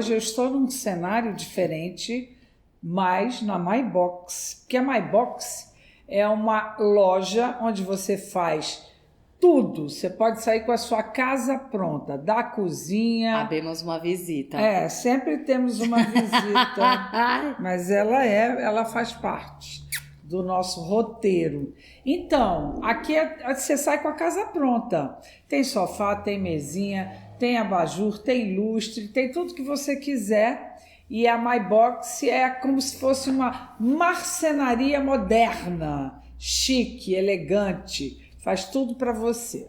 hoje eu estou num cenário diferente, mas na MyBox, que a MyBox é uma loja onde você faz tudo. Você pode sair com a sua casa pronta, da cozinha. Abemos uma visita. Sempre temos uma visita, mas ela faz parte do nosso roteiro. Então, aqui você sai com a casa pronta. Tem sofá, tem mesinha, tem abajur, tem lustre, tem tudo que você quiser. E a MyBox é como se fosse uma marcenaria moderna, chique, elegante, faz tudo para você.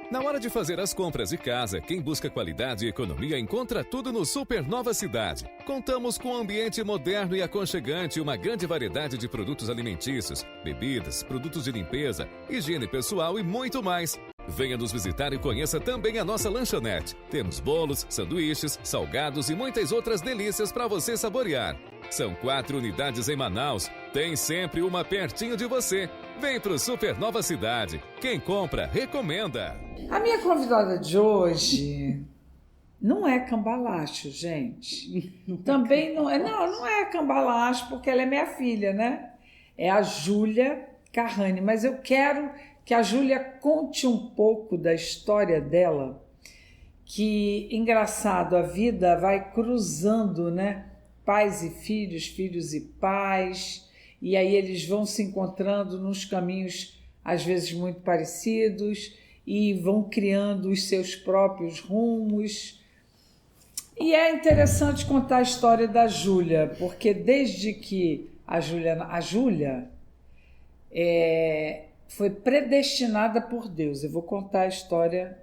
Na hora de fazer as compras de casa, quem busca qualidade e economia encontra tudo no Super Nova Cidade. Contamos com um ambiente moderno e aconchegante e uma grande variedade de produtos alimentícios, bebidas, produtos de limpeza, higiene pessoal e muito mais. Venha nos visitar e conheça também a nossa lanchonete. Temos bolos, sanduíches, salgados e muitas outras delícias para você saborear. São 4 unidades em Manaus. Tem sempre uma pertinho de você. Vem pro Super Nova Cidade. Quem compra, recomenda. A minha convidada de hoje não é cambalacho, gente. Também não é. Não é cambalacho, porque ela é minha filha, né? É a Júlia Carrani. Mas eu quero que a Júlia conte um pouco da história dela. Que, engraçado, a vida vai cruzando, né? Pais e filhos, filhos e pais. E aí eles vão se encontrando nos caminhos, às vezes, muito parecidos, e vão criando os seus próprios rumos. E é interessante contar a história da Júlia, porque desde que a Júlia foi predestinada por Deus. Eu vou contar a história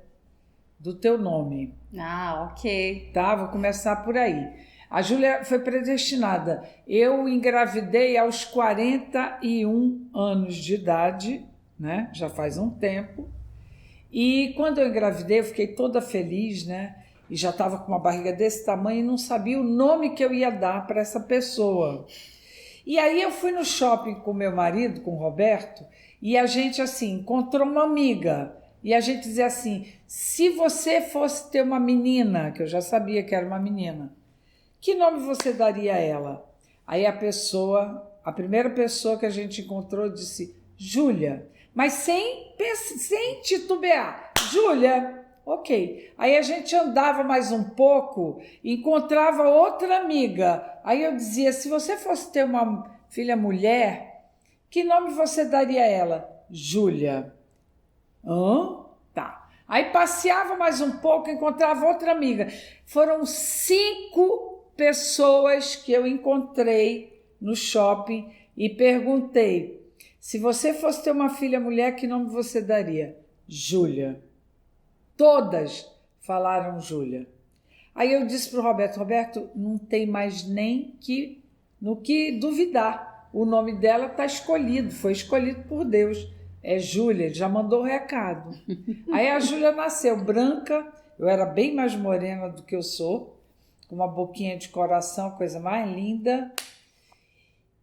do teu nome. Ah, ok. Tá? Vou começar por aí. A Júlia foi predestinada. Eu engravidei aos 41 anos de idade, né? Já faz um tempo. E quando eu engravidei, eu fiquei toda feliz, né? E já estava com uma barriga desse tamanho e não sabia o nome que eu ia dar para essa pessoa. E aí eu fui no shopping com meu marido, com o Roberto, e a gente, assim, encontrou uma amiga. E a gente dizia assim, se você fosse ter uma menina, que eu já sabia que era uma menina, que nome você daria a ela? Aí a primeira pessoa que a gente encontrou disse, Júlia, mas sem titubear. Júlia, ok. Aí a gente andava mais um pouco, encontrava outra amiga. Aí eu dizia, se você fosse ter uma filha mulher, que nome você daria a ela? Júlia. Tá. Aí passeava mais um pouco, encontrava outra amiga. Foram 5 pessoas que eu encontrei no shopping e perguntei, se você fosse ter uma filha mulher, que nome você daria? Júlia. Todas falaram Júlia. Aí eu disse para o Roberto, não tem mais nem no que duvidar. O nome dela está escolhido, foi escolhido por Deus. É Júlia, ele já mandou o recado. Aí a Júlia nasceu branca, eu era bem mais morena do que eu sou, com uma boquinha de coração, coisa mais linda.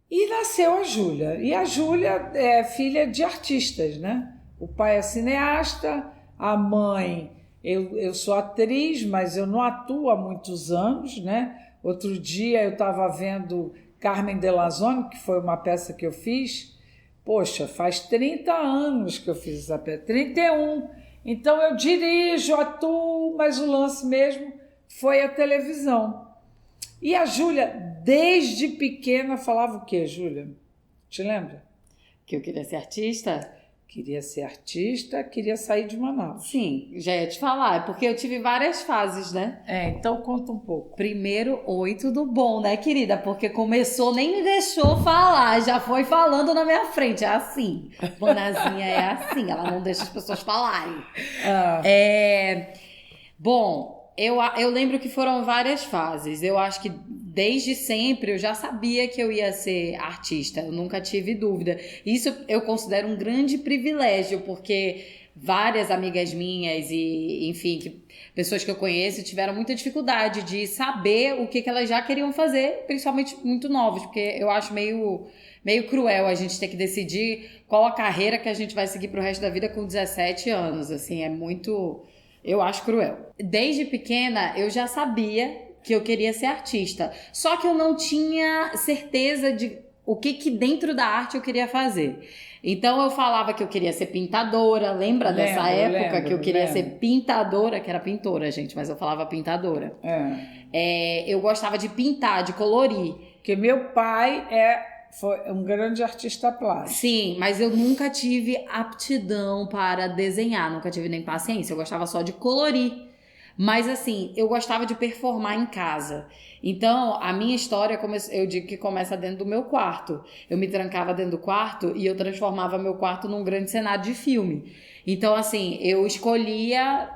E nasceu a Júlia. E a Júlia é filha de artistas, né? O pai é cineasta, a mãe... Eu sou atriz, mas eu não atuo há muitos anos, né? Outro dia eu estava vendo Carmen de la Zone, que foi uma peça que eu fiz. Poxa, faz 30 anos que eu fiz essa peça, 31. Então eu dirijo, atuo, mas o lance mesmo foi a televisão. E a Júlia, desde pequena, falava o quê, Júlia? Te lembra? Que eu queria ser artista? Queria ser artista, queria sair de Manaus. Sim, já ia te falar, porque eu tive várias fases, né? Então conta um pouco. Primeiro, oi, tudo bom, né, querida? Porque começou, nem me deixou falar, já foi falando na minha frente. É assim, Bonazinha é assim, ela não deixa as pessoas falarem. Bom, Eu lembro que foram várias fases. Eu acho que desde sempre eu já sabia que eu ia ser artista. Eu nunca tive dúvida. Isso eu considero um grande privilégio, porque várias amigas minhas e, enfim, pessoas que eu conheço tiveram muita dificuldade de saber o que elas já queriam fazer, principalmente muito novos, porque eu acho meio cruel a gente ter que decidir qual a carreira que a gente vai seguir pro resto da vida com 17 anos. Assim, é muito... Eu acho cruel. Desde pequena, eu já sabia que eu queria ser artista. Só que eu não tinha certeza de o que dentro da arte eu queria fazer. Então, eu falava que eu queria ser pintadora. Lembra dessa época que eu queria ser pintadora? Que era pintora, gente, mas eu falava pintadora. Eu gostava de pintar, de colorir. Porque meu pai foi um grande artista plástico. Sim, mas eu nunca tive aptidão para desenhar, nunca tive nem paciência, eu gostava só de colorir. Mas assim, eu gostava de performar em casa. Então, a minha história, eu digo que começa dentro do meu quarto. Eu me trancava dentro do quarto e eu transformava meu quarto num grande cenário de filme. Então, assim, eu escolhia...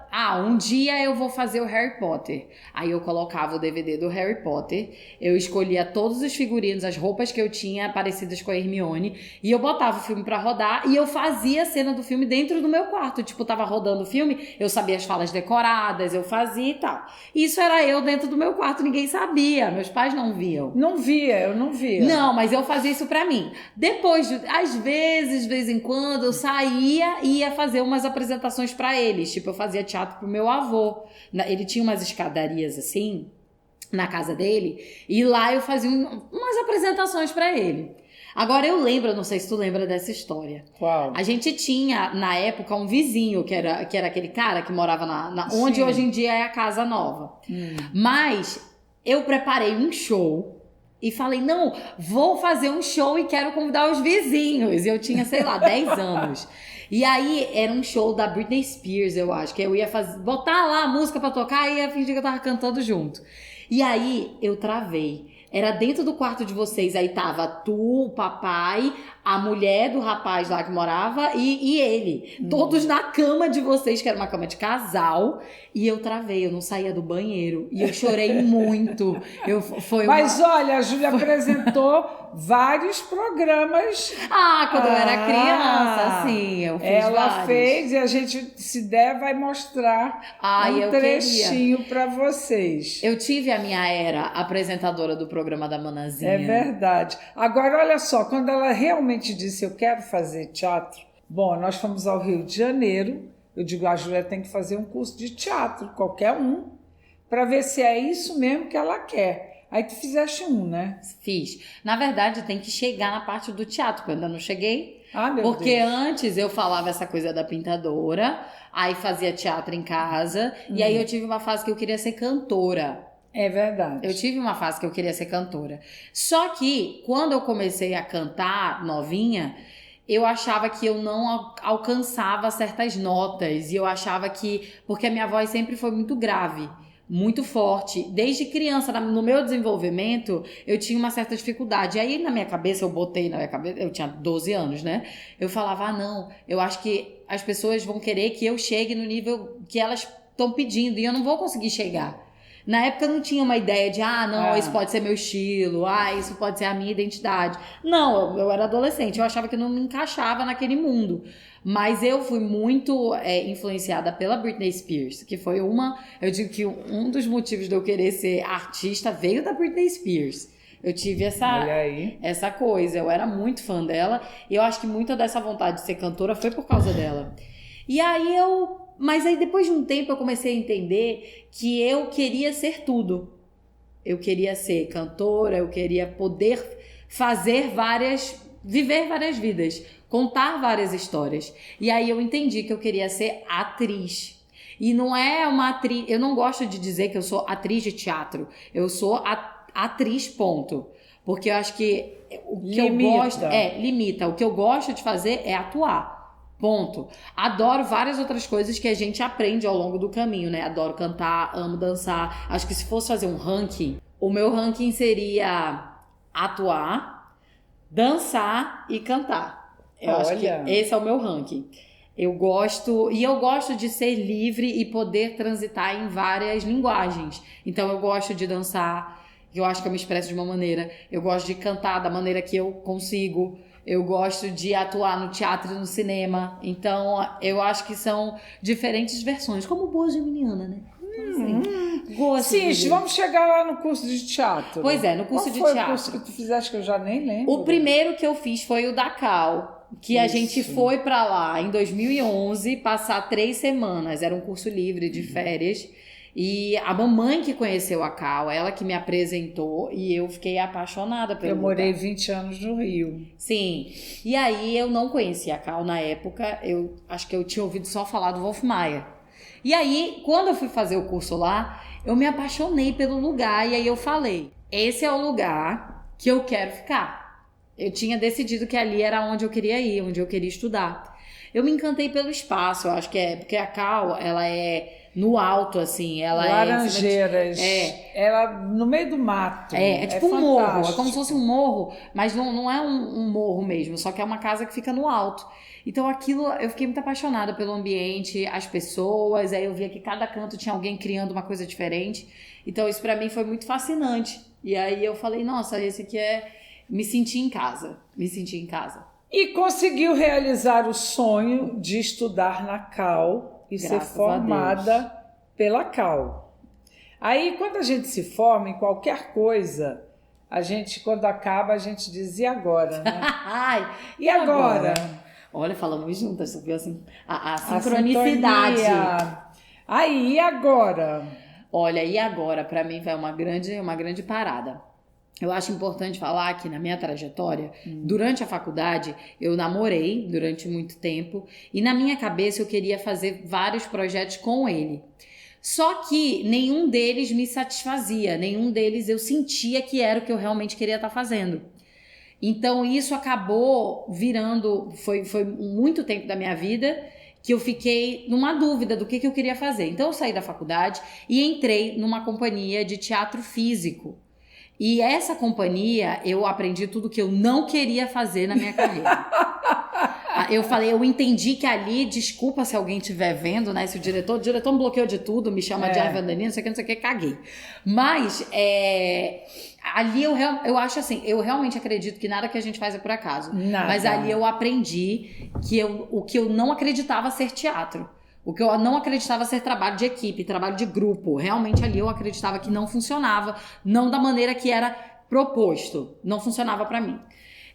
um dia eu vou fazer o Harry Potter. Aí eu colocava o DVD do Harry Potter, eu escolhia todos os figurinos, as roupas que eu tinha parecidas com a Hermione, e eu botava o filme pra rodar e eu fazia a cena do filme dentro do meu quarto. Tipo, tava rodando o filme, eu sabia as falas decoradas, eu fazia e tal. Isso era eu dentro do meu quarto, ninguém sabia, meus pais não viam. Eu não via. Não, mas eu fazia isso pra mim. Depois, às vezes, de vez em quando, eu saía e ia fazer umas apresentações pra eles. Tipo, eu fazia teatro pro meu avô. Ele tinha umas escadarias assim, na casa dele, e lá eu fazia umas apresentações pra ele. Agora eu lembro, não sei se tu lembra dessa história. Qual? A gente tinha, na época, um vizinho, que era aquele cara que morava onde hoje em dia é a Casa Nova. Mas eu preparei um show e falei, não, vou fazer um show e quero convidar os vizinhos. Eu tinha, sei lá, 10 anos. E aí, era um show da Britney Spears, eu acho, que eu ia botar lá a música pra tocar e ia fingir que eu tava cantando junto. E aí, eu travei. Era dentro do quarto de vocês, aí tava tu, o papai, a mulher do rapaz lá que morava e ele. Todos na cama de vocês, que era uma cama de casal. E eu travei, eu não saía do banheiro. E eu chorei muito. Mas olha, a Júlia apresentou vários programas. Quando eu era criança, sim, eu fiz Ela vários. fez e a gente, se der, vai mostrar um trechinho para vocês. Eu tive a minha era apresentadora do programa da Manazinha. É verdade. Agora, olha só, quando ela realmente disse eu quero fazer teatro, bom, nós fomos ao Rio de Janeiro, eu digo, a Júlia tem que fazer um curso de teatro, qualquer um, para ver se é isso mesmo que ela quer. Aí tu fizeste um, né? Fiz. Na verdade, tem que chegar na parte do teatro, que eu ainda não cheguei. Porque antes eu falava essa coisa da pintadora, aí fazia teatro em casa, e aí eu tive uma fase que eu queria ser cantora. É verdade. Eu tive uma fase que eu queria ser cantora. Só que, quando eu comecei a cantar novinha, eu achava que eu não alcançava certas notas. E eu achava que... Porque a minha voz sempre foi muito grave, muito forte. Desde criança, no meu desenvolvimento, eu tinha uma certa dificuldade. E aí, eu tinha 12 anos, né? Eu falava, não, eu acho que as pessoas vão querer que eu chegue no nível que elas estão pedindo. E eu não vou conseguir chegar. Na época eu não tinha uma ideia de, isso pode ser meu estilo, isso pode ser a minha identidade. Não, eu era adolescente, eu achava que eu não me encaixava naquele mundo. Mas eu fui muito influenciada pela Britney Spears, que foi eu digo que um dos motivos de eu querer ser artista veio da Britney Spears. Eu tive essa coisa, eu era muito fã dela, e eu acho que muita dessa vontade de ser cantora foi por causa dela. E aí Mas aí depois de um tempo eu comecei a entender que eu queria ser tudo. Eu queria ser cantora, eu queria poder viver várias vidas, contar várias histórias. E aí eu entendi que eu queria ser atriz. E não é uma atriz... Eu não gosto de dizer que eu sou atriz de teatro. Eu sou atriz, ponto. Porque eu acho que o que eu gosto... limita. O que eu gosto de fazer é atuar. Ponto. Adoro várias outras coisas que a gente aprende ao longo do caminho, né? Adoro cantar, amo dançar. Acho que se fosse fazer um ranking, o meu ranking seria atuar, dançar e cantar. Eu acho que esse é o meu ranking. Eu gosto de ser livre e poder transitar em várias linguagens. Então eu gosto de dançar, eu acho que eu me expresso de uma maneira. Eu gosto de cantar da maneira que eu consigo. Eu gosto de atuar no teatro e no cinema. Então eu acho que são diferentes versões, como boa geminiana, né? Gosto. Sim, vamos chegar lá no curso de teatro. Pois é, no curso de teatro. Qual foi teatro. o curso que tu fizeste que eu já nem lembro? O primeiro que eu fiz foi o da Cal. Que a gente foi pra lá em 2011 passar 3 semanas. Era um curso livre de férias. E a mamãe que conheceu a Cal, ela que me apresentou, e eu fiquei apaixonada pelo lugar. morei 20 anos no Rio. Sim. E aí eu não conhecia a Cal na época. Eu acho que eu tinha ouvido só falar do Wolf Maia. E aí, quando eu fui fazer o curso lá, eu me apaixonei pelo lugar. E aí eu falei, esse é o lugar que eu quero ficar. Eu tinha decidido que ali era onde eu queria ir, onde eu queria estudar. Eu me encantei pelo espaço, eu acho que é... Porque a Cal, ela é no alto, assim. Ela Laranjeiras. Ela no meio do mato. É tipo um morro. É como se fosse um morro, mas não é um morro mesmo. Só que é uma casa que fica no alto. Então aquilo, eu fiquei muito apaixonada pelo ambiente, as pessoas. Aí eu via que cada canto tinha alguém criando uma coisa diferente. Então isso pra mim foi muito fascinante. E aí eu falei, nossa, esse aqui é... Me senti em casa. E conseguiu realizar o sonho de estudar na Cal e ser formada pela Cal. Aí, quando a gente se forma em qualquer coisa, a gente, quando acaba, a gente diz, e agora, né? Ai, e agora? Olha, falamos juntas, você viu assim, a sincronicidade. Aí, e agora? Olha, e agora, para mim, foi uma grande parada. Eu acho importante falar que na minha trajetória, durante a faculdade, eu namorei durante muito tempo e na minha cabeça eu queria fazer vários projetos com ele. Só que nenhum deles me satisfazia, nenhum deles eu sentia que era o que eu realmente queria estar fazendo. Então isso acabou virando, foi muito tempo da minha vida que eu fiquei numa dúvida do que eu queria fazer. Então eu saí da faculdade e entrei numa companhia de teatro físico. E essa companhia, eu aprendi tudo que eu não queria fazer na minha carreira. Eu entendi que ali, desculpa se alguém estiver vendo, né? Se o diretor me bloqueou de tudo, me chama de Arvandanina, não sei o que, caguei. Mas, ali eu acho assim, eu realmente acredito que nada que a gente faz é por acaso. Nada. Mas ali eu aprendi que o que eu não acreditava ser teatro. O que eu não acreditava ser trabalho de equipe, trabalho de grupo. Realmente ali eu acreditava que não funcionava, não da maneira que era proposto. Não funcionava pra mim.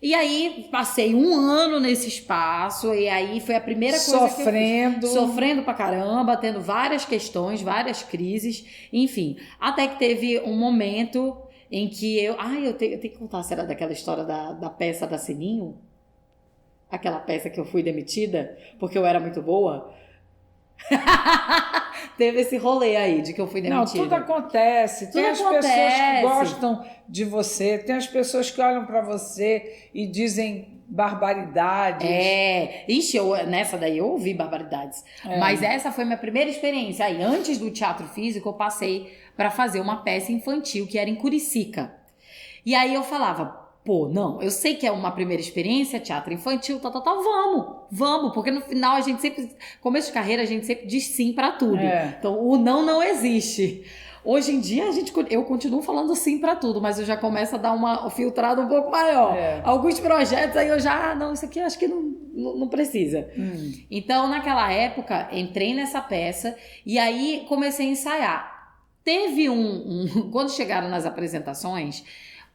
E aí passei 1 ano nesse espaço e aí foi a primeira coisa que eu fiz. Sofrendo pra caramba, tendo várias questões, várias crises, enfim. Até que teve um momento em que eu tenho que contar, será daquela história da peça da Sininho? Aquela peça que eu fui demitida porque eu era muito boa? Teve esse rolê aí de que eu fui demitida. Não, tudo acontece. Tem as pessoas que gostam de você, tem as pessoas que olham pra você e dizem barbaridades. Ixi, nessa daí eu ouvi barbaridades. Mas essa foi minha primeira experiência. Aí, antes do teatro físico, eu passei pra fazer uma peça infantil que era em Curicica. E aí eu falava, pô, não, eu sei que é uma primeira experiência, teatro infantil, vamos, porque no final a gente sempre, começo de carreira, a gente sempre diz sim pra tudo. Então, o não existe. Hoje em dia, eu continuo falando sim pra tudo, mas eu já começo a dar uma filtrada um pouco maior. Alguns projetos aí eu já, não, isso aqui eu acho que não precisa. Então, naquela época, entrei nessa peça e aí comecei a ensaiar. Teve quando chegaram nas apresentações,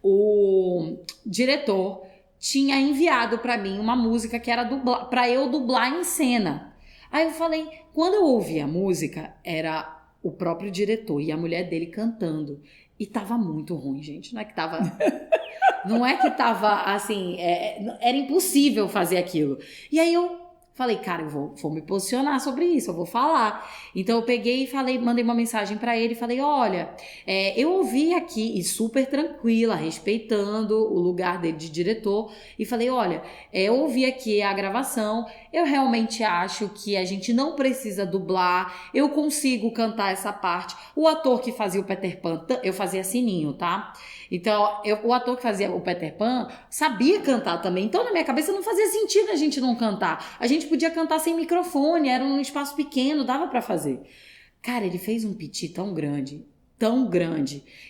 o diretor tinha enviado pra mim uma música que era pra eu dublar em cena. Aí eu falei, quando eu ouvi a música, era o próprio diretor e a mulher dele cantando. E tava muito ruim, gente. Não é que tava assim, era impossível fazer aquilo. E aí eu falei, cara, eu vou me posicionar sobre isso, eu vou falar. Então eu peguei e falei, mandei uma mensagem pra ele e falei, olha, eu ouvi aqui, e super tranquila, respeitando o lugar dele de diretor, e falei, olha, eu ouvi aqui a gravação, eu realmente acho que a gente não precisa dublar, eu consigo cantar essa parte. O ator que fazia o Peter Pan, eu fazia Sininho, tá? Então, o ator que fazia o Peter Pan sabia cantar também. Então, na minha cabeça, não fazia sentido a gente não cantar. A gente podia cantar sem microfone, era um espaço pequeno, dava pra fazer. Cara, ele fez um piti tão grande,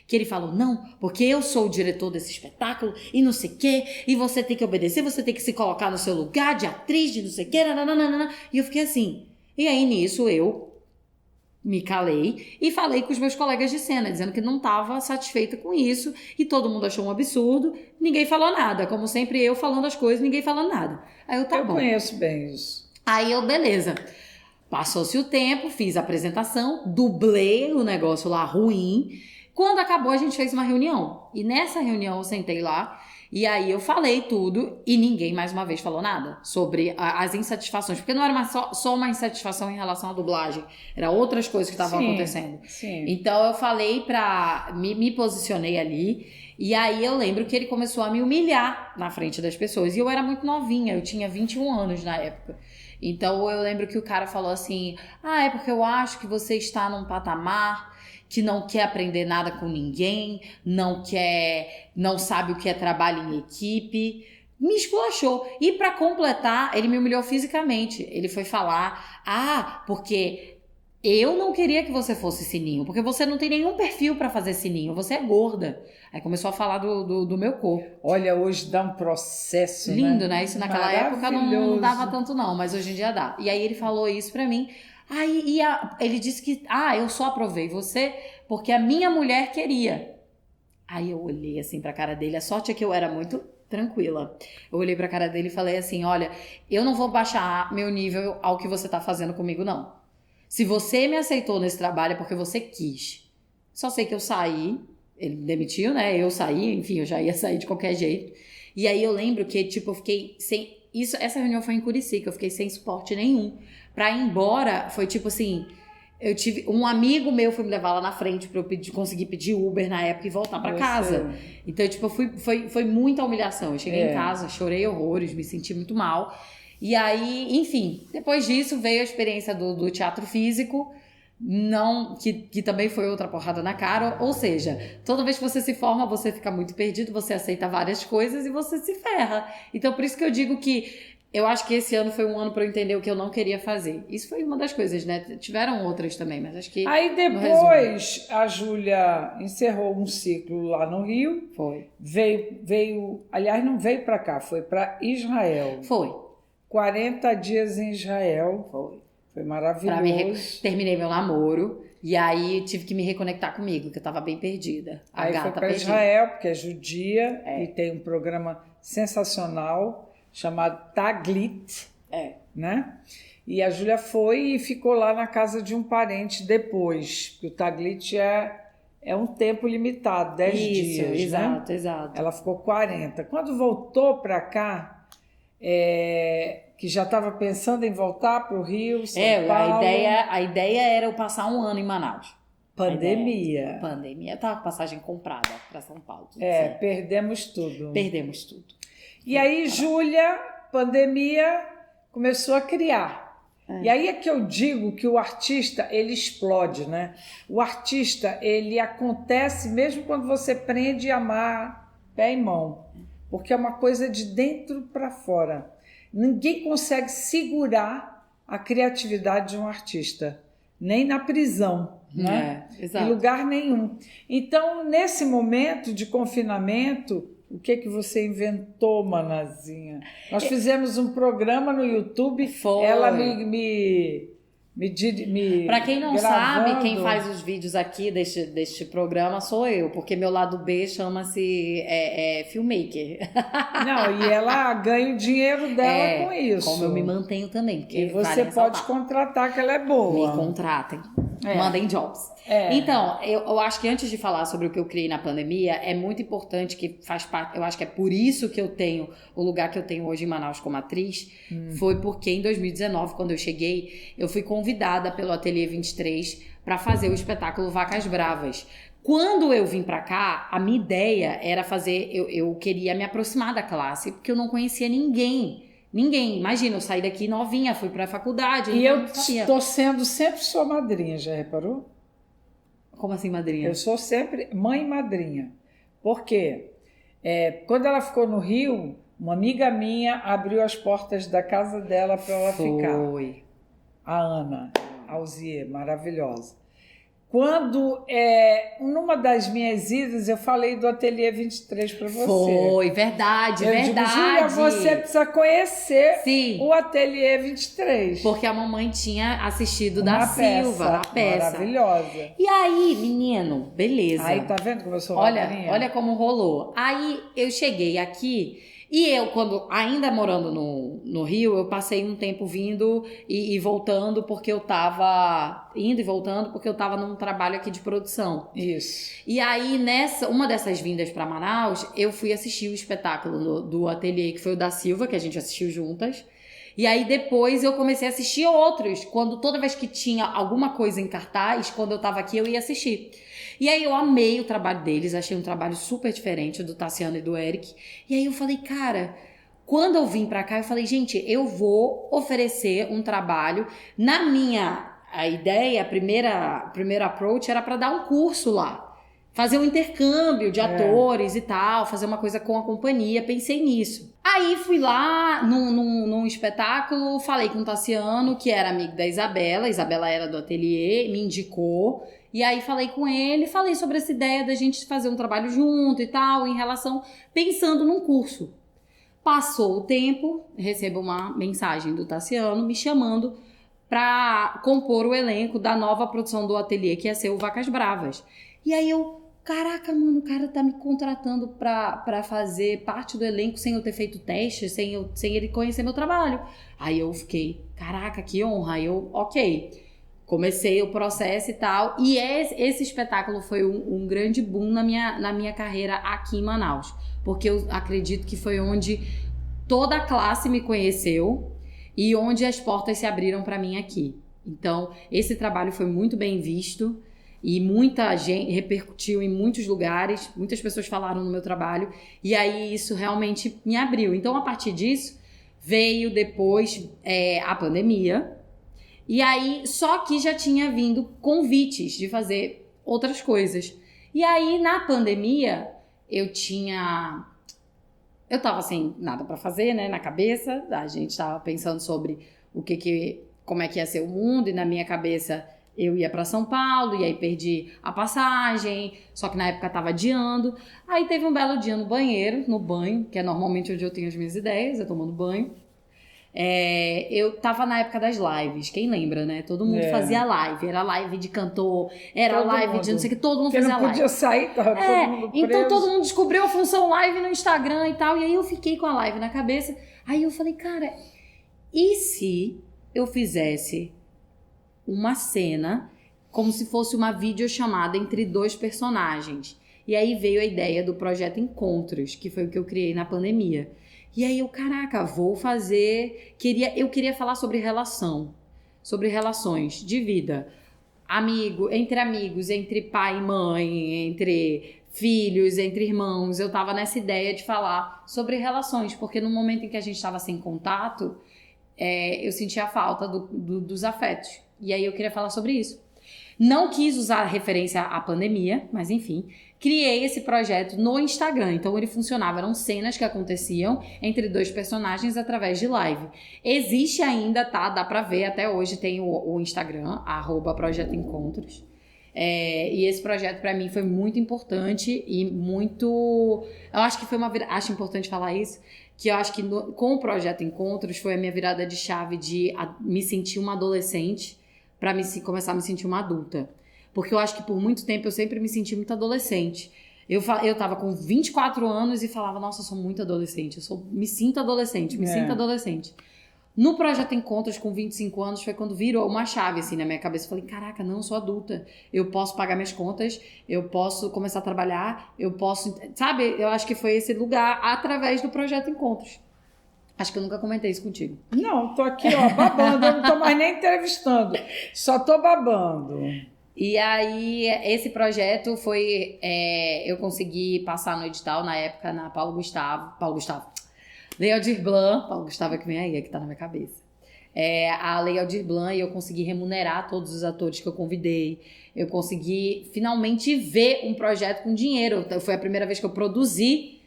que ele falou, não, porque eu sou o diretor desse espetáculo e não sei o quê, e você tem que obedecer, você tem que se colocar no seu lugar de atriz, de não sei o quê, nananana. E eu fiquei assim. E aí, nisso, eu me calei e falei com os meus colegas de cena, dizendo que não estava satisfeita com isso, e todo mundo achou um absurdo, ninguém falou nada, como sempre eu falando as coisas, ninguém falando nada. Aí eu, tá bom. Eu conheço bem isso. Aí eu, beleza. Passou-se o tempo, fiz a apresentação, dublei o negócio lá ruim. Quando acabou, a gente fez uma reunião. E nessa reunião eu sentei lá, e aí eu falei tudo, e ninguém mais uma vez falou nada sobre as insatisfações. Porque não era só uma insatisfação em relação à dublagem, era outras coisas que estavam acontecendo. Sim. Então eu falei me posicionei ali, e aí eu lembro que ele começou a me humilhar na frente das pessoas. E eu era muito novinha, eu tinha 21 anos na época. Então eu lembro que o cara falou assim, é porque eu acho que você está num patamar que não quer aprender nada com ninguém, não sabe o que é trabalho em equipe. Me esculachou. E pra completar, ele me humilhou fisicamente. Ele foi falar, porque eu não queria que você fosse Sininho, porque você não tem nenhum perfil pra fazer Sininho, você é gorda. Aí começou a falar do meu corpo. Olha, hoje dá um processo, lindo, né? Isso naquela época não dava tanto não, mas hoje em dia dá. E aí ele falou isso pra mim. Ele disse que, eu só aprovei você porque a minha mulher queria. Aí eu olhei assim pra cara dele, a sorte é que eu era muito tranquila. Eu olhei pra cara dele e falei assim, olha, eu não vou baixar meu nível ao que você tá fazendo comigo, não. Se você me aceitou nesse trabalho é porque você quis. Só sei que eu saí, ele me demitiu, né? Eu saí, enfim, eu já ia sair de qualquer jeito. E aí eu lembro que, eu fiquei sem... Essa reunião foi em Curicica, eu fiquei sem suporte nenhum. Pra ir embora, foi assim... Eu tive... Um amigo meu foi me levar lá na frente pra eu conseguir pedir Uber na época e voltar pra casa. Então, foi muita humilhação. Eu cheguei em casa, chorei horrores, me senti muito mal. E aí, enfim, depois disso veio a experiência do teatro físico, que também foi outra porrada na cara. Ou seja, toda vez que você se forma, você fica muito perdido, você aceita várias coisas e você se ferra. Então, por isso que eu digo que eu acho que esse ano foi um ano para eu entender o que eu não queria fazer. Isso foi uma das coisas, né? Tiveram outras também, mas acho que... Aí depois a Júlia encerrou um ciclo lá no Rio. Foi. Veio, aliás, não veio para cá, foi para Israel. Foi. 40 dias em Israel. Foi maravilhoso. Terminei meu namoro. E aí tive que me reconectar comigo, que eu tava bem perdida. Aí foi para Israel, porque é judia. E tem um programa sensacional chamado Taglit. Né? E a Júlia foi e ficou lá na casa de um parente depois. Porque o Taglit é um tempo limitado, 10 dias. Exato, né? Exato. Ela ficou 40. Quando voltou para cá, que já estava pensando em voltar para o Rio, São Paulo. A ideia era eu passar um ano em Manaus. Pandemia. Eu tava com passagem comprada para São Paulo. Perdemos tudo. Perdemos tudo. E aí, Júlia, pandemia, começou a criar. E aí é que eu digo que o artista, ele explode, né? O artista, ele acontece mesmo quando você prende e amarra pé e mão. Porque é uma coisa de dentro para fora. Ninguém consegue segurar a criatividade de um artista, nem na prisão, né? Exato. Em lugar nenhum. Então, nesse momento de confinamento, o que você inventou, Manazinha? Nós fizemos um programa no YouTube. Ela me Para quem não gravando. sabe, quem faz os vídeos aqui deste programa sou eu, porque meu lado B chama-se filmmaker. Não, e ela ganha o dinheiro dela com isso. Como eu me mantenho também. E você pode contratar, que ela é boa. Me contratem. Mandem jobs. Então, eu acho que antes de falar sobre o que eu criei na pandemia, é muito importante que faz parte, eu acho que é por isso que eu tenho o lugar que eu tenho hoje em Manaus como atriz, foi porque em 2019, quando eu cheguei, eu fui convidada pelo Ateliê 23 para fazer o espetáculo Vacas Bravas. Quando eu vim pra cá, a minha ideia era fazer, eu queria me aproximar da classe, porque eu não conhecia ninguém. Imagina, eu saí daqui novinha, fui pra faculdade. E eu estou sendo sempre sua madrinha, já reparou? Como assim, madrinha? Eu sou sempre mãe e madrinha. Por quê? Quando ela ficou no Rio, uma amiga minha abriu as portas da casa dela para ela ficar. A Ana Alzier, maravilhosa. Quando, numa das minhas idas, eu falei do Ateliê 23 para você. Foi, verdade, eu verdade. Digo, Júlia, você precisa conhecer Sim, o Ateliê 23. porque a mamãe tinha assistido Uma da Silva, a peça. maravilhosa. E aí, menino, beleza. Aí, tá vendo como eu sou Olha como rolou. Aí, eu cheguei aqui... E eu, quando ainda morando no Rio, eu passei um tempo vindo e voltando, porque eu tava indo e voltando, porque eu tava num trabalho aqui de produção. Isso. E aí, uma dessas vindas para Manaus, eu fui assistir o espetáculo do ateliê, que foi o da Silva, que a gente assistiu juntas. E aí, depois, eu comecei a assistir outros. Toda vez que tinha alguma coisa em cartaz, quando eu tava aqui, eu ia assistir. E aí eu amei o trabalho deles, achei um trabalho super diferente do Tassiano e do Eric. E aí eu falei, cara, quando eu vim pra cá, eu falei, gente, eu vou oferecer um trabalho. A ideia, a primeira approach era pra dar um curso lá. Fazer um intercâmbio de atores e tal, fazer uma coisa com a companhia, pensei nisso. Aí fui lá num espetáculo, falei com o Tassiano, que era amigo da Isabela. A Isabela era do ateliê, me indicou. E aí falei com ele, falei sobre essa ideia da gente fazer um trabalho junto e tal, pensando num curso. Passou o tempo, recebo uma mensagem do Tassiano me chamando para compor o elenco da nova produção do ateliê, que ia ser o Vacas Bravas. E aí caraca, mano, o cara tá me contratando pra fazer parte do elenco sem eu ter feito teste, sem ele conhecer meu trabalho. Aí eu fiquei, caraca, que honra. Aí ok. Comecei o processo e tal, e esse espetáculo foi um grande boom na minha carreira aqui em Manaus, porque eu acredito que foi onde toda a classe me conheceu e onde as portas se abriram para mim aqui. Então, esse trabalho foi muito bem visto e muita gente repercutiu em muitos lugares, muitas pessoas falaram no meu trabalho, e aí isso realmente me abriu. Então, a partir disso, veio depois a pandemia. E aí, só que já tinha vindo convites de fazer outras coisas. E aí, na pandemia, eu tava sem nada pra fazer, né, na cabeça. A gente tava pensando sobre como é que ia ser o mundo. E na minha cabeça, eu ia pra São Paulo. E aí, perdi a passagem. Só que na época, tava adiando. Aí, teve um belo dia no banho, que é normalmente onde eu tenho as minhas ideias, eu tomando banho. Eu tava na época das lives, quem lembra, né? Todo mundo fazia live, era live de cantor, era todo live mundo. De não sei o que, todo mundo fazia live. Não podia sair, tava todo mundo preso. Então todo mundo descobriu a função live no Instagram e tal, e aí eu fiquei com a live na cabeça. Aí eu falei, cara, e se eu fizesse uma cena como se fosse uma videochamada entre dois personagens? E aí veio a ideia do projeto Encontros, que foi o que eu criei na pandemia. E aí caraca, vou fazer... Eu queria falar sobre relações de vida. Entre amigos, entre pai e mãe, entre filhos, entre irmãos. Eu tava nessa ideia de falar sobre relações, porque no momento em que a gente tava sem contato, eu sentia a falta dos afetos. E aí eu queria falar sobre isso. Não quis usar referência à pandemia, mas enfim... Criei esse projeto no Instagram, então ele funcionava, eram cenas que aconteciam entre dois personagens através de live. Existe ainda, tá? Dá pra ver, até hoje tem o Instagram, @Projeto Encontros. E esse projeto pra mim foi muito importante e muito... Eu acho que foi acho importante falar isso, que eu acho que com o Projeto Encontros foi a minha virada de chave de me sentir uma adolescente pra começar a me sentir uma adulta. Porque eu acho que por muito tempo eu sempre me senti muito adolescente. Eu tava com 24 anos e falava, nossa, eu sou muito adolescente. Me sinto adolescente. No Projeto Encontros, com 25 anos, foi quando virou uma chave, assim, na minha cabeça. Eu falei, caraca, não, eu sou adulta. Eu posso pagar minhas contas, eu posso começar a trabalhar, eu posso... Sabe, eu acho que foi esse lugar através do Projeto Encontros. Acho que eu nunca comentei isso contigo. Não, tô aqui, ó, babando. Eu não tô mais nem entrevistando. Só tô babando. E aí, esse projeto foi... eu consegui passar no edital, na época, na Paulo Gustavo. Leodir Blanc. Paulo Gustavo é que vem aí, é que tá na minha cabeça. a Lei Aldir Blanc, e eu consegui remunerar todos os atores que eu convidei. Eu consegui finalmente ver um projeto com dinheiro. Foi a primeira vez que eu produzi,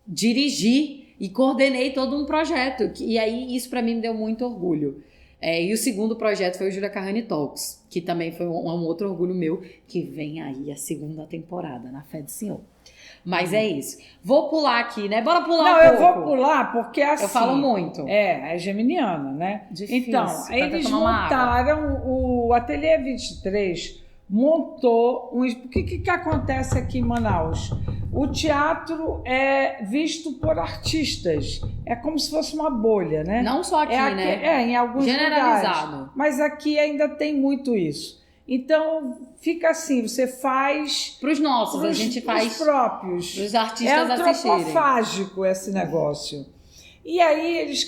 dirigi e coordenei todo um projeto. E aí isso pra mim me deu muito orgulho. E o segundo projeto foi o Júlia Carrani Talks, que também foi um outro orgulho meu, que vem aí a segunda temporada, na fé do Senhor. Mas é isso. Vou pular aqui, né? Bora pular Não, um pouco. eu vou pular porque assim... Eu falo muito. É geminiana, né? Difícil. Então, Pra eles tomar uma montaram o Ateliê 23, montou um... O que acontece aqui em Manaus? O teatro é visto por artistas. É como se fosse uma bolha, né? Não só aqui, né? Em alguns generalizado. lugares. Mas aqui ainda tem muito isso. Então, fica assim, você faz... Para os nossos, a gente faz... Os próprios. Para os artistas assistirem. É antropofágico esse negócio. E aí eles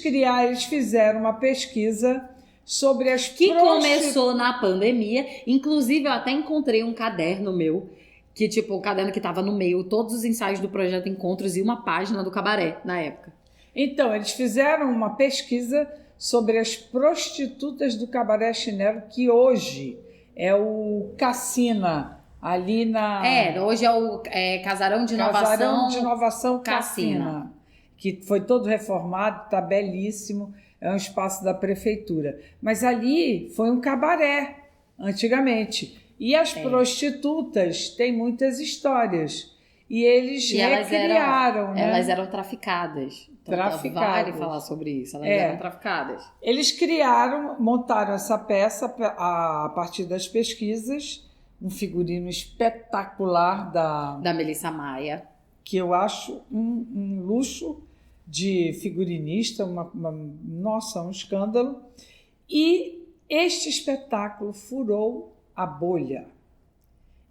fizeram uma pesquisa sobre as que começou na pandemia. Inclusive, eu até encontrei um caderno meu, que tipo, o caderno que estava no meio, todos os ensaios do Projeto Encontros e uma página do Cabaré, na época. Então, eles fizeram uma pesquisa sobre as prostitutas do Cabaré Chinelo, que hoje é o Cassina, ali na... hoje é o Casarão de Inovação Cassina, que foi todo reformado, está belíssimo, é um espaço da prefeitura. Mas ali foi um cabaré, antigamente. E as prostitutas têm muitas histórias. E eles recriaram, né? Elas eram traficadas. Então, vale falar sobre isso. Elas eram traficadas. Eles montaram essa peça a partir das pesquisas, um figurino espetacular da Melissa Maia, que eu acho um luxo de figurinista, nossa, um escândalo. E este espetáculo furou a bolha.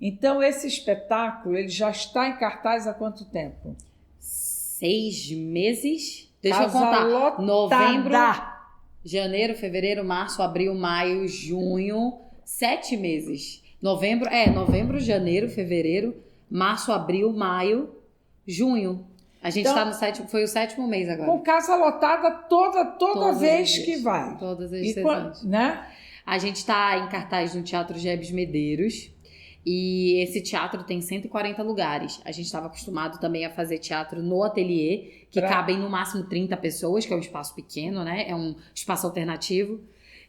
Então, esse espetáculo ele já está em cartaz há quanto tempo? 6 meses. Deixa Casa eu contar. lotada. Novembro, janeiro, fevereiro, março, abril, maio, junho. 7 meses. Novembro, janeiro, fevereiro, março, abril, maio, junho. A gente está no 7º, foi o 7º mês agora. Com casa lotada toda vez que vai. Todas as sessões. Né? A gente está em cartaz no Teatro Gebes Medeiros. E esse teatro tem 140 lugares. A gente estava acostumado também a fazer teatro no ateliê, que cabem no máximo 30 pessoas, que é um espaço pequeno, né? É um espaço alternativo.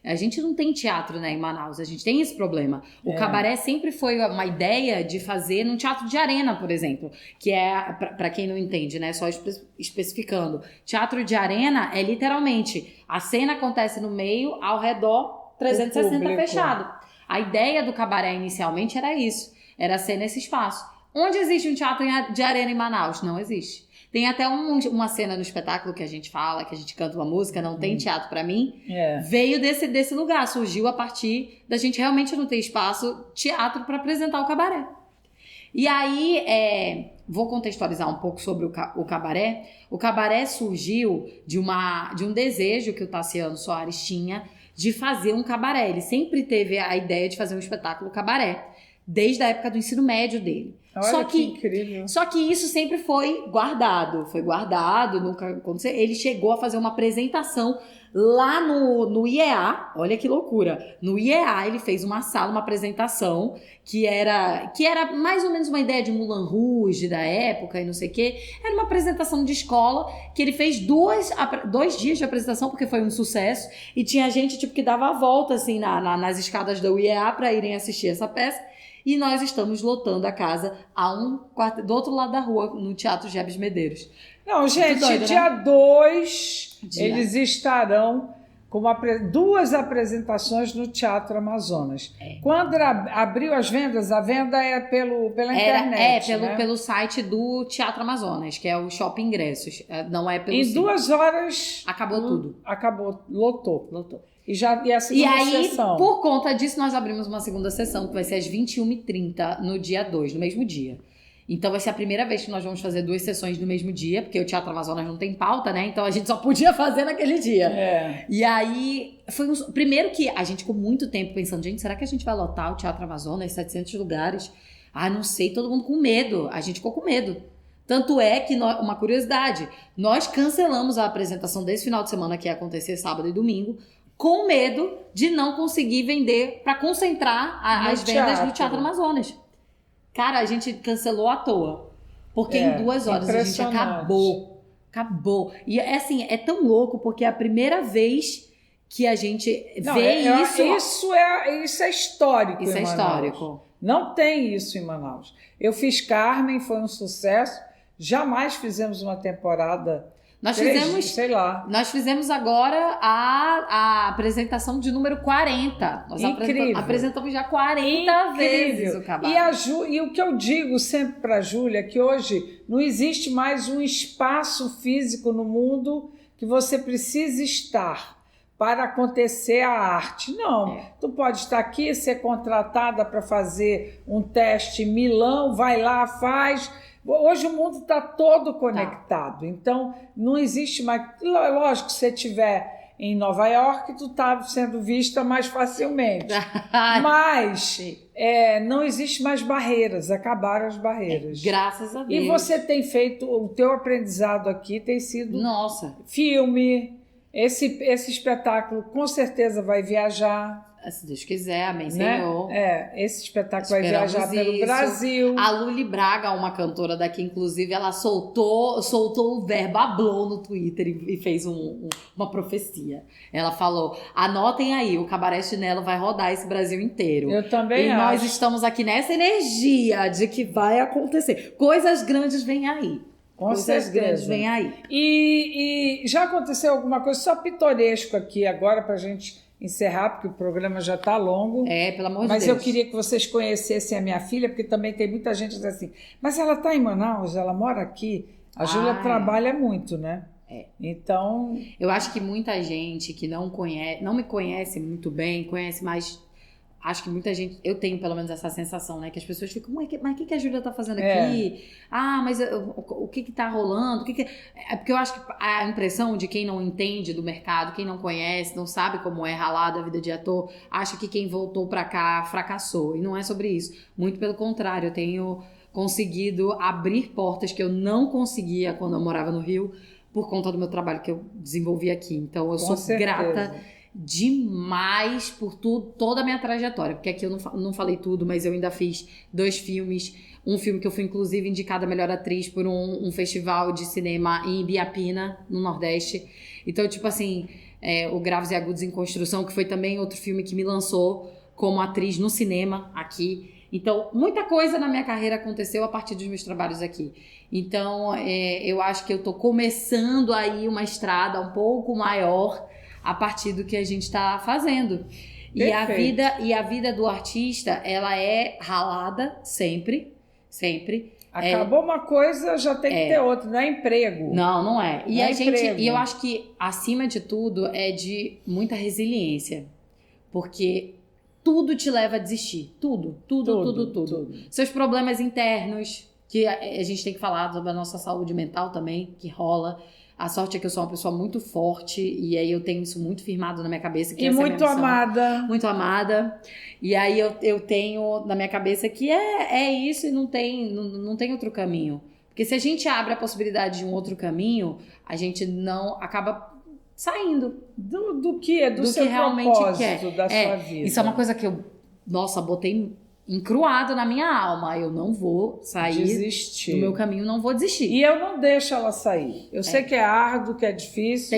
A gente não tem teatro, né, em Manaus, a gente tem esse problema. O cabaré sempre foi uma ideia de fazer num teatro de arena, por exemplo, que é, para quem não entende, né, só especificando. Teatro de arena é literalmente, a cena acontece no meio, ao redor, 360 fechado. A ideia do cabaré inicialmente era isso, era ser nesse espaço. Onde existe um teatro de arena em Manaus? Não existe. Tem até uma cena no espetáculo que a gente fala, que a gente canta uma música, não tem teatro pra mim. Veio desse lugar, surgiu a partir da gente realmente não ter espaço, teatro para apresentar o cabaré. E aí, vou contextualizar um pouco sobre o cabaré. O cabaré surgiu de um desejo que o Tassiano Soares tinha de fazer um cabaré. Ele sempre teve a ideia de fazer um espetáculo cabaré, desde a época do ensino médio dele. Olha que incrível. Só que isso sempre foi guardado, nunca aconteceu. Ele chegou a fazer uma apresentação lá no IEA, olha que loucura. No IEA ele fez uma apresentação que era mais ou menos uma ideia de Moulin Rouge da época e não sei o quê. Era uma apresentação de escola que ele fez 2 dias de apresentação porque foi um sucesso e tinha gente tipo que dava a volta assim nas escadas do IEA para irem assistir essa peça. E nós estamos lotando a casa do outro lado da rua, no Teatro Gebes Medeiros. Não, gente, doido, dia 2 eles estarão com 2 apresentações no Teatro Amazonas. Quando abriu as vendas, a venda é pela internet, né? pelo site do Teatro Amazonas, que é o Shopping Ingressos. Não é pelo Em 2 horas... Acabou tudo. Lotou. E a segunda sessão? Por conta disso, nós abrimos uma segunda sessão, que vai ser às 21h30, no dia 2, no mesmo dia. Então vai ser a primeira vez que nós vamos fazer 2 sessões no mesmo dia, porque o Teatro Amazonas não tem pauta, né? Então a gente só podia fazer naquele dia. E aí, primeiro que a gente ficou muito tempo pensando, gente, será que a gente vai lotar o Teatro Amazonas, 700 lugares? Ah, não sei, todo mundo com medo. A gente ficou com medo. Tanto é que, uma curiosidade, nós cancelamos a apresentação desse final de semana, que ia acontecer sábado e domingo, com medo de não conseguir vender para concentrar as vendas no Teatro Amazonas. Cara, a gente cancelou à toa. Porque em 2 horas a gente acabou. E assim, é tão louco porque é a primeira vez que a gente vê isso. Isso é histórico. Isso é histórico. Não tem isso em Manaus. Eu fiz Carmen, foi um sucesso. Jamais fizemos uma temporada. Nós fizemos agora a apresentação de número 40. Nós apresentamos já 40 vezes o cabaré. E o que eu digo sempre para a Júlia é que hoje não existe mais um espaço físico no mundo que você precisa estar para acontecer a arte. Não, tu pode estar aqui, ser contratada para fazer um teste em Milão, vai lá, faz. Hoje o mundo está todo conectado, então não existe mais. Lógico, se você estiver em Nova York, tu está sendo vista mais facilmente. Mas não existe mais barreiras, acabaram as barreiras. Graças a Deus. E você tem feito, o teu aprendizado aqui tem sido filme. Esse espetáculo com certeza vai viajar. Se Deus quiser, amém, Senhor. Esse espetáculo vai viajar pelo Brasil. A Luli Braga, uma cantora daqui, inclusive, ela soltou o verbo hablou no Twitter e fez uma profecia. Ela falou, anotem aí, o Cabaré Chinelo vai rodar esse Brasil inteiro. Eu também acho. E nós estamos aqui nessa energia de que vai acontecer. Coisas grandes vêm aí. Coisas grandes vêm aí. E já aconteceu alguma coisa só pitoresco aqui agora pra gente encerrar, porque o programa já está longo. Pelo amor de Deus. Mas eu queria que vocês conhecessem a minha filha, porque também tem muita gente que diz assim, mas ela está em Manaus, ela mora aqui. A Júlia trabalha muito, né? Então... Eu acho que muita gente que não me conhece muito bem, conhece mais... Acho que muita gente, eu tenho pelo menos essa sensação, né? Que as pessoas ficam, mas o que a Júlia tá fazendo aqui? Mas o que tá rolando? É porque eu acho que a impressão de quem não entende do mercado, quem não conhece, não sabe como é ralada a vida de ator, acha que quem voltou pra cá fracassou. E não é sobre isso. Muito pelo contrário, eu tenho conseguido abrir portas que eu não conseguia quando eu morava no Rio, por conta do meu trabalho que eu desenvolvi aqui. Então eu sou grata demais por toda a minha trajetória, porque aqui eu não falei tudo, mas eu ainda fiz 2 filmes, um filme que eu fui inclusive indicada a melhor atriz por um festival de cinema em Ibiapina, no Nordeste. Então, tipo assim, o Graves e Agudos em Construção, que foi também outro filme que me lançou como atriz no cinema aqui. Então, muita coisa na minha carreira aconteceu a partir dos meus trabalhos aqui. Então, eu acho que eu tô começando aí uma estrada um pouco maior a partir do que a gente está fazendo. E a vida do artista, ela é ralada sempre. Acabou uma coisa, já tem que ter outra, não é emprego. Não é. E eu acho que, acima de tudo, é de muita resiliência. Porque tudo te leva a desistir. Tudo. Seus problemas internos, que a gente tem que falar sobre a nossa saúde mental também, que rola. A sorte é que eu sou uma pessoa muito forte e aí eu tenho isso muito firmado na minha cabeça. Que e muito amada. Muito amada. E aí eu tenho na minha cabeça que é isso e não tem outro caminho. Porque se a gente abre a possibilidade de um outro caminho, a gente não acaba saindo. Do que? Do seu que realmente propósito, da sua vida. Isso é uma coisa que eu, botei encruado na minha alma. Eu não vou sair do meu caminho, não vou desistir. E eu não deixo ela sair. Eu sei que é árduo, que é difícil.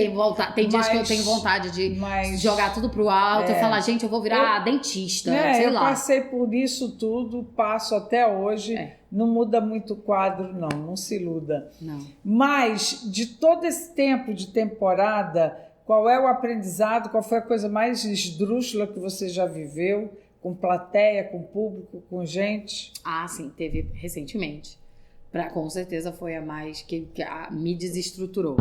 Tem dias que eu tenho vontade de jogar tudo pro alto e falar, gente, eu vou virar dentista, sei lá. Eu passei por isso tudo, passo até hoje. Não muda muito o quadro, não se iluda. Não. Mas, de todo esse tempo de temporada, qual é o aprendizado, qual foi a coisa mais esdrúxula que você já viveu? Com plateia, com público, com gente? Sim, teve recentemente. Com certeza foi a mais que me desestruturou.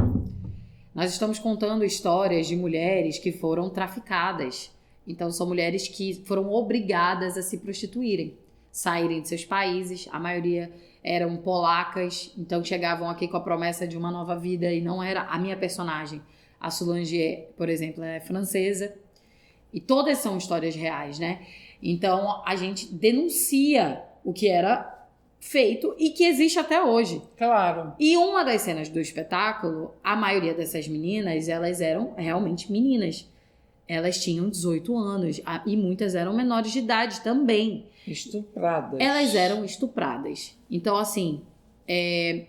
Nós estamos contando histórias de mulheres que foram traficadas. Então, são mulheres que foram obrigadas a se prostituírem, saírem de seus países. A maioria eram polacas, então chegavam aqui com a promessa de uma nova vida e não era a minha personagem. A Solange, por exemplo, é francesa. E todas são histórias reais, né? Então, a gente denuncia o que era feito e que existe até hoje. Claro. E uma das cenas do espetáculo, a maioria dessas meninas, elas eram realmente meninas. elas tinham 18 anos e muitas eram menores de idade também. Estupradas. Elas eram estupradas. Então, assim,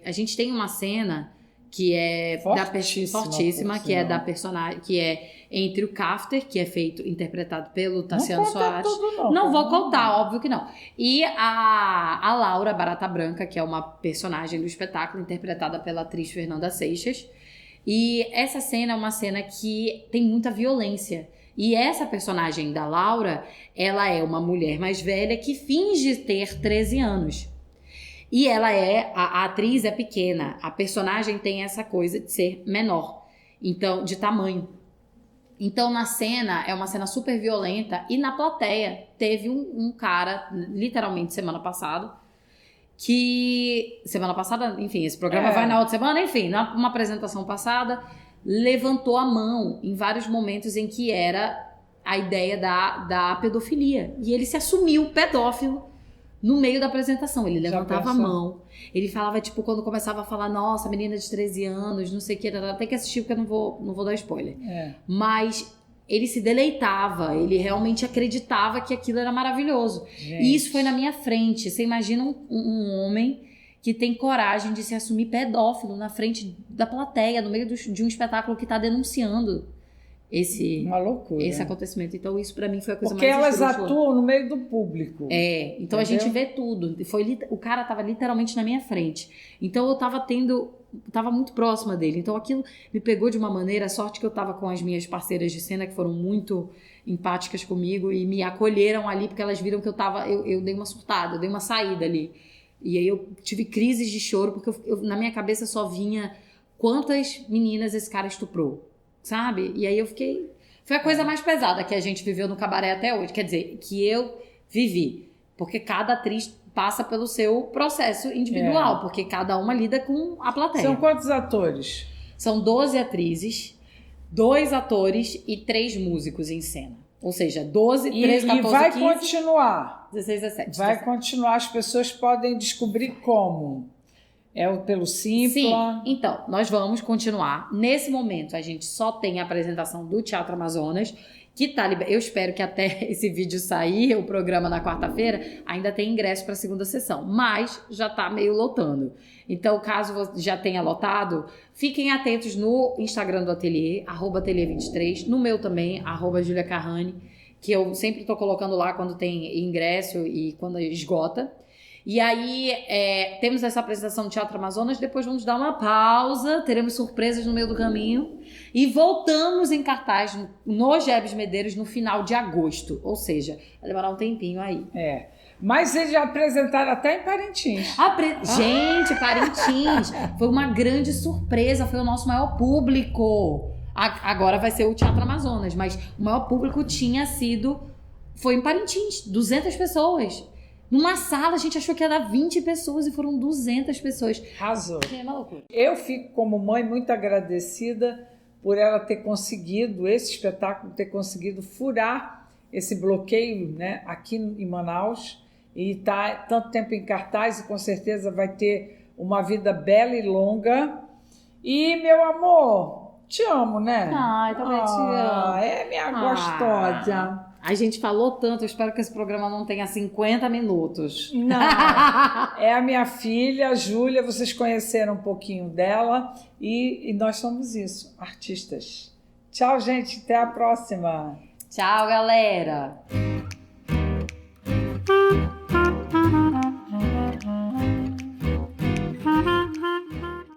a gente tem uma cena que é fortíssima, que é da personagem, que é entre o Kafter, que é interpretado pelo Tassiano Soares. Não vou contar, óbvio que não. E a Laura Barata Branca, que é uma personagem do espetáculo, interpretada pela atriz Fernanda Seixas. E essa cena é uma cena que tem muita violência. E essa personagem da Laura, ela é uma mulher mais velha que finge ter 13 anos. E ela a atriz é pequena, a personagem tem essa coisa de ser menor, então, de tamanho. Então, na cena, é uma cena super violenta, e na plateia teve um cara, literalmente semana passada, enfim, esse programa vai na outra semana, enfim, numa apresentação passada, levantou a mão em vários momentos em que era a ideia da pedofilia. E ele se assumiu pedófilo no meio da apresentação. Ele levantava a mão. Ele falava, tipo, quando começava a falar, nossa, menina de 13 anos, não sei o que, tem que assistir porque eu não vou dar spoiler. Mas ele se deleitava, ele realmente acreditava que aquilo era maravilhoso. Gente. E isso foi na minha frente. Você imagina um homem que tem coragem de se assumir pedófilo na frente da plateia, no meio de um espetáculo que está denunciando uma loucura. Esse acontecimento. Então isso pra mim foi a coisa porque mais elas atuam no meio do público. Então entendeu? A gente vê tudo. O cara tava literalmente na minha frente. Então eu tava muito próxima dele. Então aquilo me pegou de uma maneira, a sorte que eu tava com as minhas parceiras de cena, que foram muito empáticas comigo e me acolheram ali, porque elas viram que eu dei uma surtada, eu dei uma saída ali. E aí eu tive crises de choro, porque na minha cabeça só vinha quantas meninas esse cara estuprou. Sabe? E aí eu fiquei... Foi a coisa mais pesada que a gente viveu no cabaré até hoje. Quer dizer, que eu vivi. Porque cada atriz passa pelo seu processo individual. Porque cada uma lida com a plateia. São quantos atores? São 12 atrizes, 2 atores e 3 músicos em cena. Ou seja, 12, 13, 14, 15... E vai continuar. 16, 17. Vai continuar. As pessoas podem descobrir como... pelo Simpla? Sim, então, nós vamos continuar. Nesse momento, a gente só tem a apresentação do Teatro Amazonas, que tá eu espero que até esse vídeo sair, o programa na quarta-feira, ainda tem ingresso para a segunda sessão, mas já tá meio lotando. Então, caso já tenha lotado, fiquem atentos no Instagram do Ateliê, @ateliê23, no meu também, @Julia Carrani, que eu sempre tô colocando lá quando tem ingresso e quando esgota. E aí, temos essa apresentação do Teatro Amazonas, depois vamos dar uma pausa, teremos surpresas no meio do caminho e voltamos em cartaz no Gebes Medeiros no final de agosto, ou seja, vai demorar um tempinho aí. Mas eles já apresentaram até em Parintins. Gente, Parintins foi uma grande surpresa, foi o nosso maior público. Agora vai ser o Teatro Amazonas, mas o maior público foi em Parintins, 200 pessoas. Numa sala, a gente achou que ia dar 20 pessoas e foram 200 pessoas. Arrasou. É uma loucura. Eu fico, como mãe, muito agradecida por ela ter conseguido, esse espetáculo, ter conseguido furar esse bloqueio, né, aqui em Manaus. E tá tanto tempo em cartaz e com certeza vai ter uma vida bela e longa. E, meu amor, te amo, né? Ai, também te amo. É minha gostosa. A gente falou tanto, eu espero que esse programa não tenha 50 minutos. Não, é a minha filha, a Júlia, vocês conheceram um pouquinho dela e nós somos isso, artistas. Tchau, gente, até a próxima. Tchau, galera.